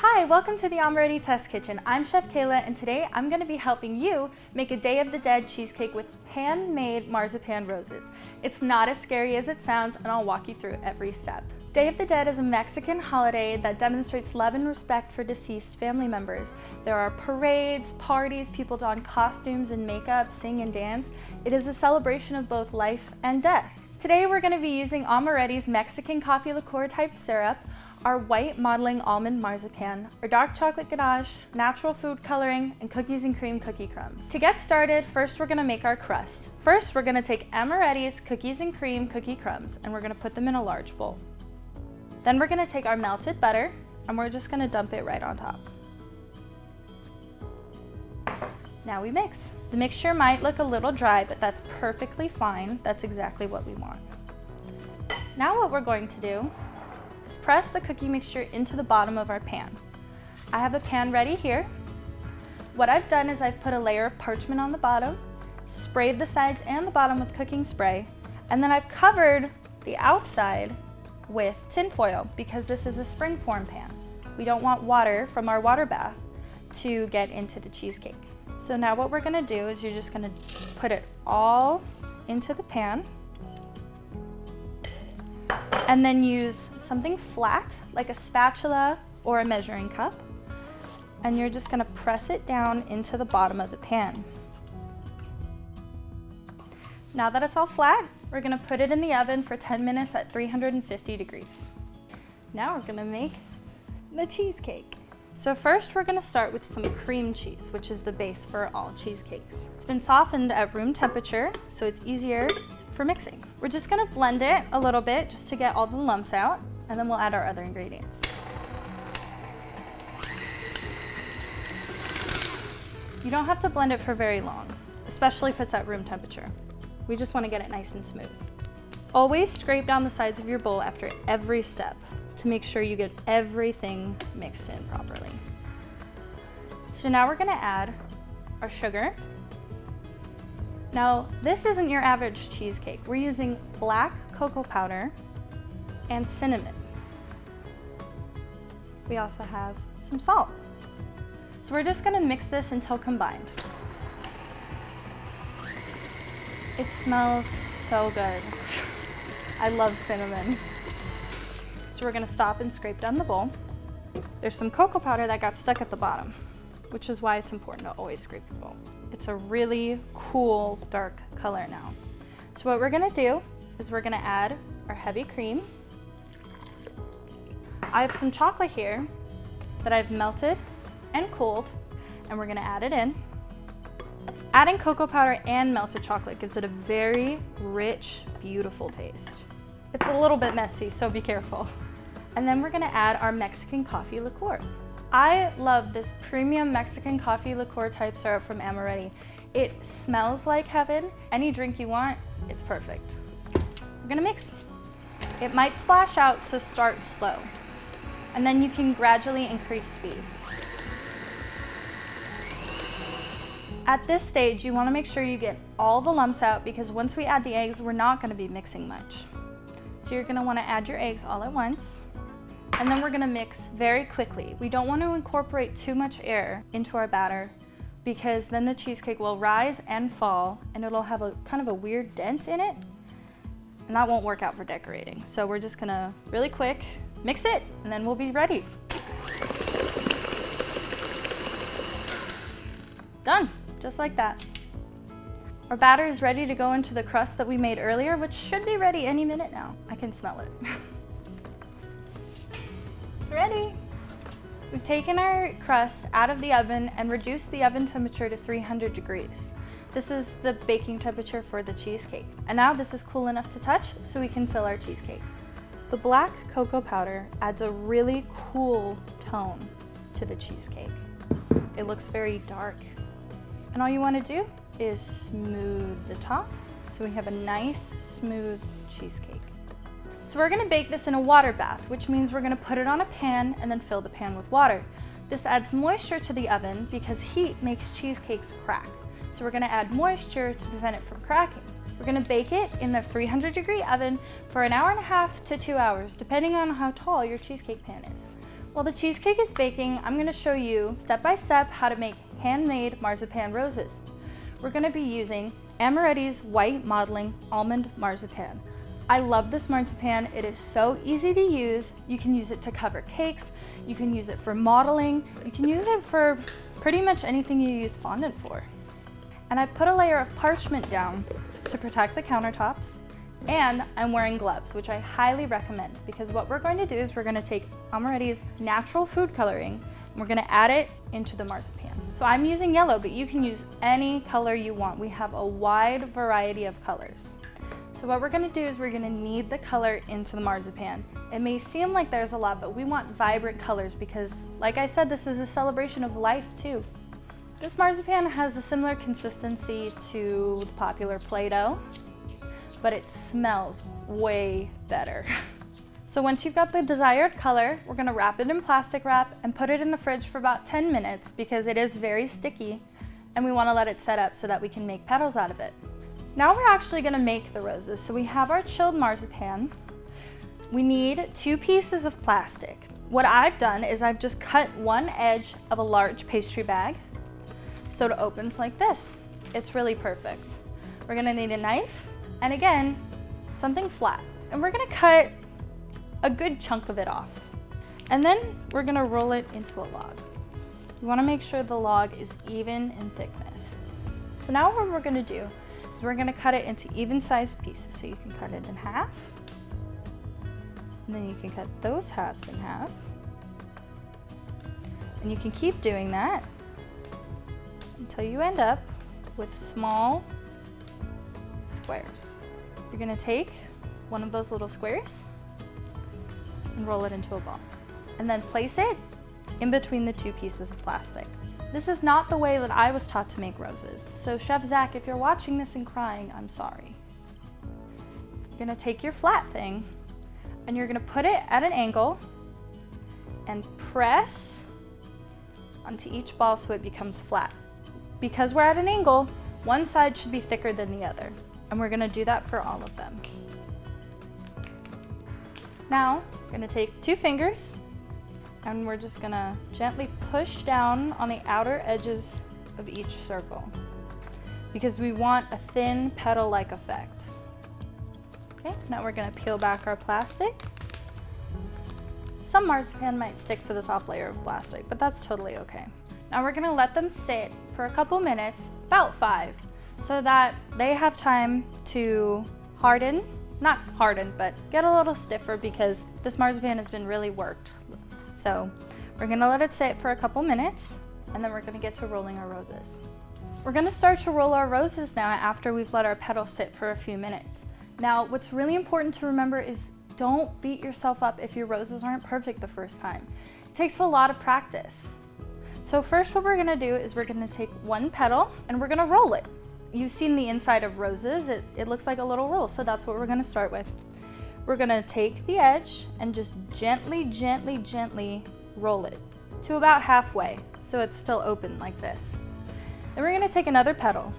Hi, welcome to the Amoretti Test Kitchen. I'm Chef Kayla, and today I'm going to be helping you make a Day of the Dead cheesecake with handmade marzipan roses. It's not as scary as it sounds, and I'll walk you through every step. Day of the Dead is a Mexican holiday that demonstrates love and respect for deceased family members. There are parades, parties, people don costumes and makeup, sing and dance. It is a celebration of both life and death. Today we're going to be using Amoretti's Mexican coffee liqueur type syrup, our white modeling almond marzipan, our dark chocolate ganache, natural food coloring, and cookies and cream cookie crumbs. To get started, first we're gonna make our crust. First, we're gonna take Amoretti's cookies and cream cookie crumbs and we're gonna put them in a large bowl. Then we're gonna take our melted butter and we're just gonna dump it right on top. Now we mix. The mixture might look a little dry, but that's perfectly fine. That's exactly what we want. Now what we're going to do is press the cookie mixture into the bottom of our pan. I have a pan ready here. What I've done is I've put a layer of parchment on the bottom, sprayed the sides and the bottom with cooking spray, and then I've covered the outside with tin foil because this is a springform pan. We don't want water from our water bath to get into the cheesecake. So now what we're gonna do is you're just gonna put it all into the pan and then use something flat, like a spatula or a measuring cup, and you're just gonna press it down into the bottom of the pan. Now that it's all flat, we're gonna put it in the oven for 10 minutes at 350 degrees. Now we're gonna make the cheesecake. So first we're gonna start with some cream cheese, which is the base for all cheesecakes. It's been softened at room temperature, so it's easier for mixing. We're just gonna blend it a little bit just to get all the lumps out, and then we'll add our other ingredients. You don't have to blend it for very long, especially if it's at room temperature. We just want to get it nice and smooth. Always scrape down the sides of your bowl after every step to make sure you get everything mixed in properly. So now we're going to add our sugar. Now, this isn't your average cheesecake. We're using black cocoa powder and cinnamon. We also have some salt. So we're just gonna mix this until combined. It smells so good. I love cinnamon. So we're gonna stop and scrape down the bowl. There's some cocoa powder that got stuck at the bottom, which is why it's important to always scrape the bowl. It's a really cool dark color now. So what we're gonna do is we're gonna add our heavy cream. I have some chocolate here that I've melted and cooled, and we're gonna add it in. Adding cocoa powder and melted chocolate gives it a very rich, beautiful taste. It's a little bit messy, so be careful. And then we're gonna add our Mexican coffee liqueur. I love this premium Mexican coffee liqueur type syrup from Amoretti. It smells like heaven. Any drink you want, it's perfect. We're gonna mix. It might splash out, so start slow. And then you can gradually increase speed. At this stage, you want to make sure you get all the lumps out because once we add the eggs, we're not going to be mixing much. So you're going to want to add your eggs all at once, and then we're going to mix very quickly. We don't want to incorporate too much air into our batter because then the cheesecake will rise and fall and it'll have a kind of a weird dent in it, and that won't work out for decorating. So we're just going to really quick mix it, and then we'll be ready. Done, just like that. Our batter is ready to go into the crust that we made earlier, which should be ready any minute now. I can smell it. It's ready. We've taken our crust out of the oven and reduced the oven temperature to 300 degrees. This is the baking temperature for the cheesecake. And now this is cool enough to touch, so we can fill our cheesecake. The black cocoa powder adds a really cool tone to the cheesecake. It looks very dark. And all you want to do is smooth the top so we have a nice, smooth cheesecake. So we're going to bake this in a water bath, which means we're going to put it on a pan and then fill the pan with water. This adds moisture to the oven because heat makes cheesecakes crack. So we're going to add moisture to prevent it from cracking. We're going to bake it in the 300-degree oven for an hour and a half to 2 hours, depending on how tall your cheesecake pan is. While the cheesecake is baking, I'm gonna show you step by step how to make handmade marzipan roses. We're gonna be using Amoretti's white modeling almond marzipan. I love this marzipan. It is so easy to use. You can use it to cover cakes. You can use it for modeling. You can use it for pretty much anything you use fondant for. And I put a layer of parchment down to protect the countertops. And I'm wearing gloves, which I highly recommend, because what we're going to do is we're going to take Amoretti's natural food coloring and we're going to add it into the marzipan. So I'm using yellow, but you can use any color you want. We have a wide variety of colors. So what we're going to do is we're going to knead the color into the marzipan. It may seem like there's a lot, but we want vibrant colors because, like I said, this is a celebration of life too. This marzipan has a similar consistency to the popular Play-Doh, but it smells way better. So once you've got the desired color, we're gonna wrap it in plastic wrap and put it in the fridge for about 10 minutes because it is very sticky and we wanna let it set up so that we can make petals out of it. Now we're actually gonna make the roses. So we have our chilled marzipan. We need 2 pieces of plastic. What I've done is I've just cut one edge of a large pastry bag so it opens like this. It's really perfect. We're gonna need a knife, and again, something flat. And we're gonna cut a good chunk of it off. And then we're gonna roll it into a log. You wanna make sure the log is even in thickness. So now what we're gonna do is we're gonna cut it into even-sized pieces. So you can cut it in half, and then you can cut those halves in half. And you can keep doing that until you end up with small squares. You're gonna take one of those little squares and roll it into a ball. And then place it in between the 2 pieces of plastic. This is not the way that I was taught to make roses. So Chef Zach, if you're watching this and crying, I'm sorry. You're gonna take your flat thing and you're gonna put it at an angle and press onto each ball so it becomes flat. Because we're at an angle, one side should be thicker than the other. And we're gonna do that for all of them. Now, we're gonna take 2 fingers and we're just gonna gently push down on the outer edges of each circle because we want a thin petal-like effect. Okay, now we're gonna peel back our plastic. Some marzipan might stick to the top layer of plastic, but that's totally okay. Now we're gonna let them sit for a couple minutes, about 5, so that they have time to harden, not harden, but get a little stiffer because this marzipan has been really worked. So we're gonna let it sit for a couple minutes and then we're gonna get to rolling our roses. We're gonna start to roll our roses now after we've let our petals sit for a few minutes. Now, what's really important to remember is don't beat yourself up if your roses aren't perfect the first time. It takes a lot of practice. So first what we're gonna do is we're gonna take one petal and we're gonna roll it. You've seen the inside of roses, it looks like a little roll, so that's what we're gonna start with. We're gonna take the edge and just gently, gently, gently roll it to about halfway, so it's still open like this. Then we're gonna take another petal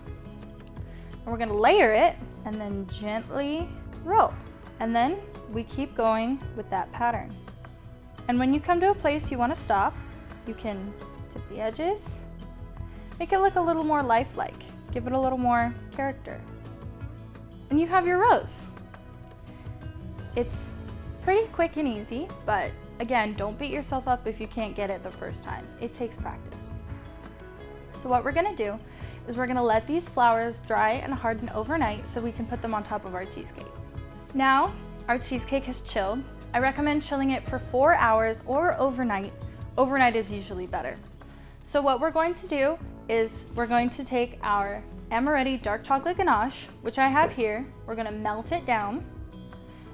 and we're gonna layer it and then gently roll. And then we keep going with that pattern. And when you come to a place you wanna stop, you can tip the edges, make it look a little more lifelike. Give it a little more character. And you have your rose. It's pretty quick and easy, but again, don't beat yourself up if you can't get it the first time. It takes practice. So what we're gonna do is we're gonna let these flowers dry and harden overnight so we can put them on top of our cheesecake. Now, our cheesecake has chilled. I recommend chilling it for 4 hours or overnight. Overnight is usually better. So what we're going to do is we're going to take our Amoretti dark chocolate ganache, which I have here. We're gonna melt it down,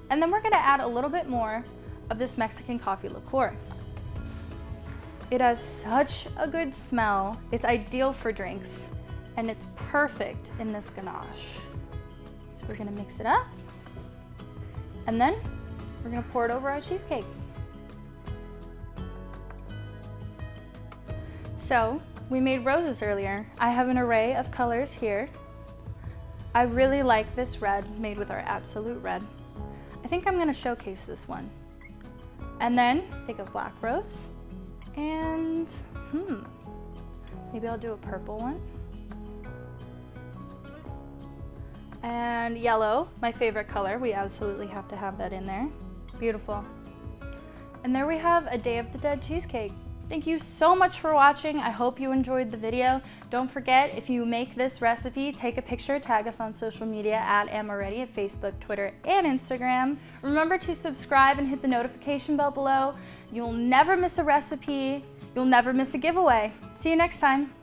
and then we're gonna add a little bit more of this Mexican coffee liqueur. It has such a good smell. It's ideal for drinks, and it's perfect in this ganache. So we're gonna mix it up, and then we're gonna pour it over our cheesecake. So, we made roses earlier. I have an array of colors here. I really like this red made with our Absolute Red. I think I'm gonna showcase this one. And then take a black rose and maybe I'll do a purple one. And yellow, my favorite color. We absolutely have to have that in there. Beautiful. And there we have a Day of the Dead cheesecake. Thank you so much for watching. I hope you enjoyed the video. Don't forget, if you make this recipe, take a picture, tag us on social media at Amoretti at Facebook, Twitter, and Instagram. Remember to subscribe and hit the notification bell below. You'll never miss a recipe. You'll never miss a giveaway. See you next time.